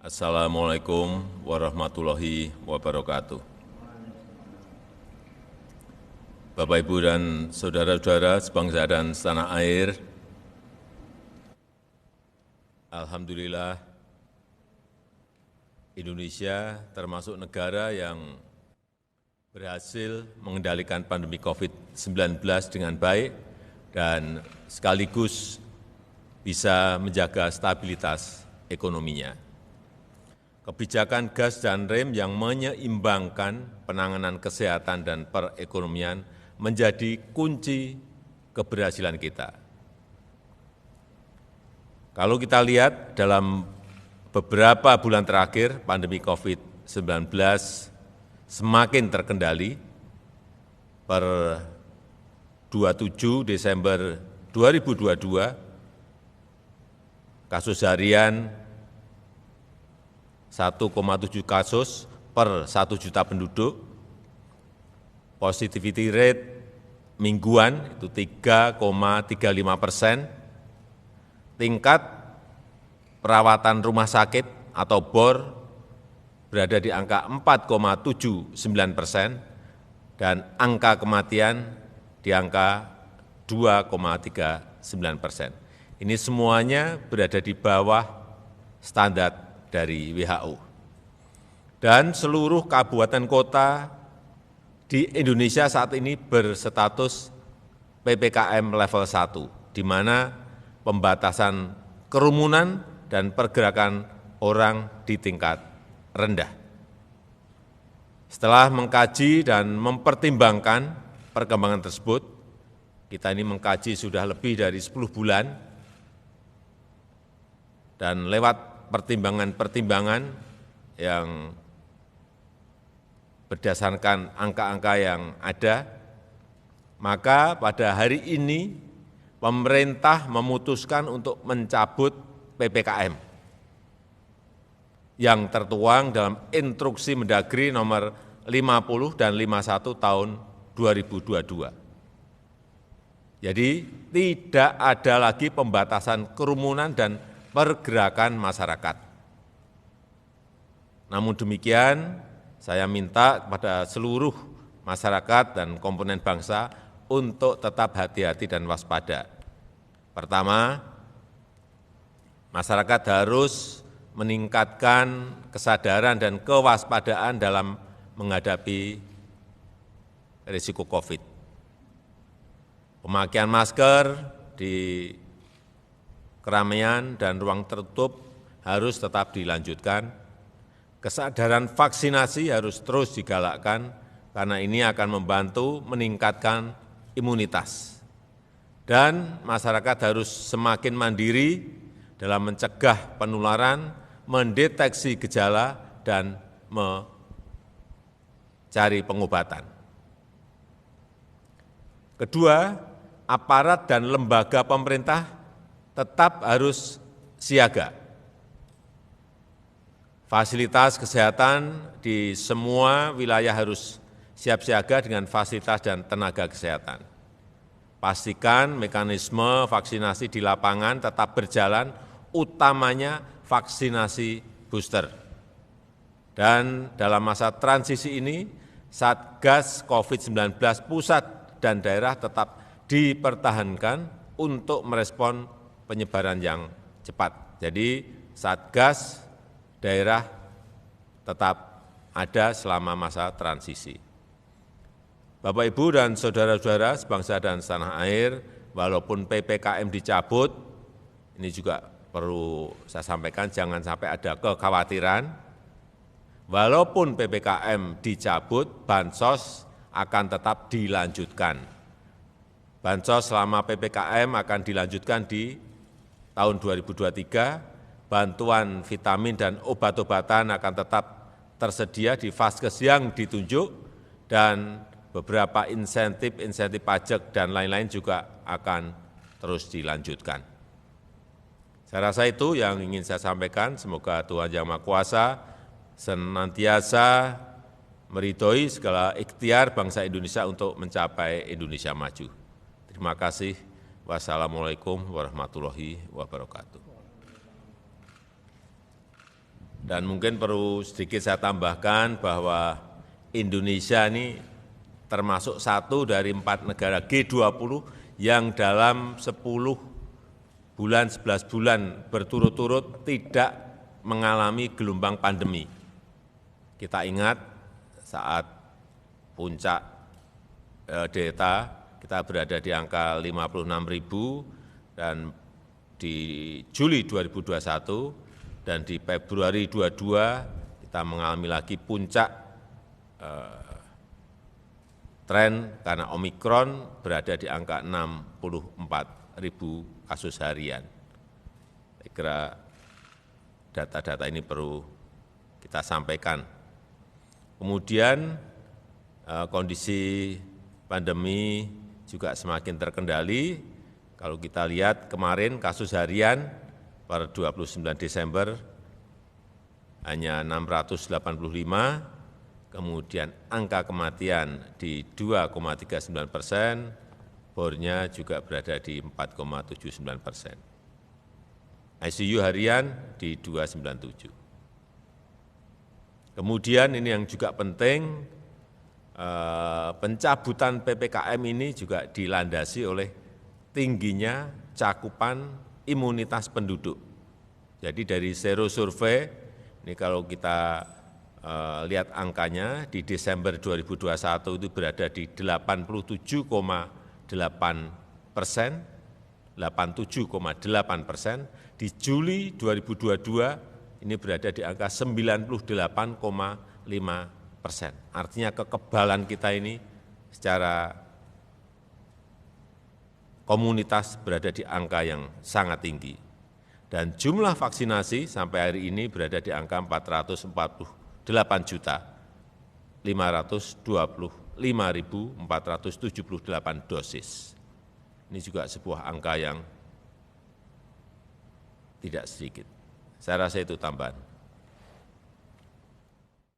Assalamualaikum warahmatullahi wabarakatuh. Bapak, Ibu, dan saudara-saudara sebangsa dan setanah air, alhamdulillah Indonesia termasuk negara yang berhasil mengendalikan pandemi COVID-19 dengan baik dan sekaligus bisa menjaga stabilitas ekonominya. Kebijakan gas dan rem yang menyeimbangkan penanganan kesehatan dan perekonomian menjadi kunci keberhasilan kita. Kalau kita lihat dalam beberapa bulan terakhir, pandemi COVID-19 semakin terkendali. Per 27 Desember 2022, kasus harian 1,7 kasus per 1 juta penduduk, positivity rate mingguan itu 3,35%, tingkat perawatan rumah sakit atau BOR berada di angka 4,79%, dan angka kematian di angka 2,39%. Ini semuanya berada di bawah standar dari WHO. Dan seluruh kabupaten kota di Indonesia saat ini berstatus PPKM level 1, di mana pembatasan kerumunan dan pergerakan orang di tingkat rendah. Setelah mengkaji dan mempertimbangkan perkembangan tersebut, kita ini mengkaji sudah lebih dari 10 bulan, dan lewat pertimbangan-pertimbangan yang berdasarkan angka-angka yang ada, maka pada hari ini pemerintah memutuskan untuk mencabut PPKM yang tertuang dalam Instruksi Mendagri nomor 50 dan 51 tahun 2022. Jadi tidak ada lagi pembatasan kerumunan dan pergerakan masyarakat. Namun demikian, saya minta kepada seluruh masyarakat dan komponen bangsa untuk tetap hati-hati dan waspada. Pertama, masyarakat harus meningkatkan kesadaran dan kewaspadaan dalam menghadapi risiko COVID. Pemakaian masker di keramaian dan ruang tertutup harus tetap dilanjutkan. Kesadaran vaksinasi harus terus digalakkan karena ini akan membantu meningkatkan imunitas. Dan masyarakat harus semakin mandiri dalam mencegah penularan, mendeteksi gejala, dan mencari pengobatan. Kedua, aparat dan lembaga pemerintah tetap harus siaga. Fasilitas kesehatan di semua wilayah harus siap siaga dengan fasilitas dan tenaga kesehatan. Pastikan mekanisme vaksinasi di lapangan tetap berjalan, utamanya vaksinasi booster. Dan dalam masa transisi ini, Satgas COVID-19 pusat dan daerah tetap dipertahankan untuk merespon penyebaran yang cepat. Jadi Satgas daerah tetap ada selama masa transisi. Bapak, Ibu, dan saudara-saudara sebangsa dan setanah air, walaupun PPKM dicabut, ini juga perlu saya sampaikan, jangan sampai ada kekhawatiran. Walaupun PPKM dicabut, bansos akan tetap dilanjutkan. Bansos selama PPKM akan dilanjutkan di tahun 2023, bantuan vitamin dan obat-obatan akan tetap tersedia di vaskes yang ditunjuk, dan beberapa insentif pajak dan lain-lain juga akan terus dilanjutkan. Saya rasa itu yang ingin saya sampaikan. Semoga Tuhan Yang Maha Kuasa senantiasa meridhoi segala ikhtiar bangsa Indonesia untuk mencapai Indonesia maju. Terima kasih. Wassalamualaikum warahmatullahi wabarakatuh. Dan mungkin perlu sedikit saya tambahkan bahwa Indonesia ini termasuk satu dari 4 negara G20 yang dalam 10 bulan, 11 bulan berturut-turut tidak mengalami gelombang pandemi. Kita ingat saat puncak Delta, kita berada di angka 56.000 dan di Juli 2021 dan di Februari 22 kita mengalami lagi puncak tren karena Omikron berada di angka 64.000 kasus harian. Saya kira data-data ini perlu kita sampaikan. Kemudian kondisi pandemi juga semakin terkendali. Kalau kita lihat kemarin kasus harian per 29 Desember hanya 685, kemudian angka kematian di 2,39%, bornya juga berada di 4,79%. ICU harian di 297. Kemudian ini yang juga penting, pencabutan PPKM ini juga dilandasi oleh tingginya cakupan imunitas penduduk. Jadi dari Sero Survei, ini kalau kita lihat angkanya, di Desember 2021 itu berada di 87,8%, 87,8%, di Juli 2022 ini berada di angka 98,5%. Artinya kekebalan kita ini secara komunitas berada di angka yang sangat tinggi. Dan jumlah vaksinasi sampai hari ini berada di angka 448.525.478 dosis. Ini juga sebuah angka yang tidak sedikit. Saya rasa itu tambahan.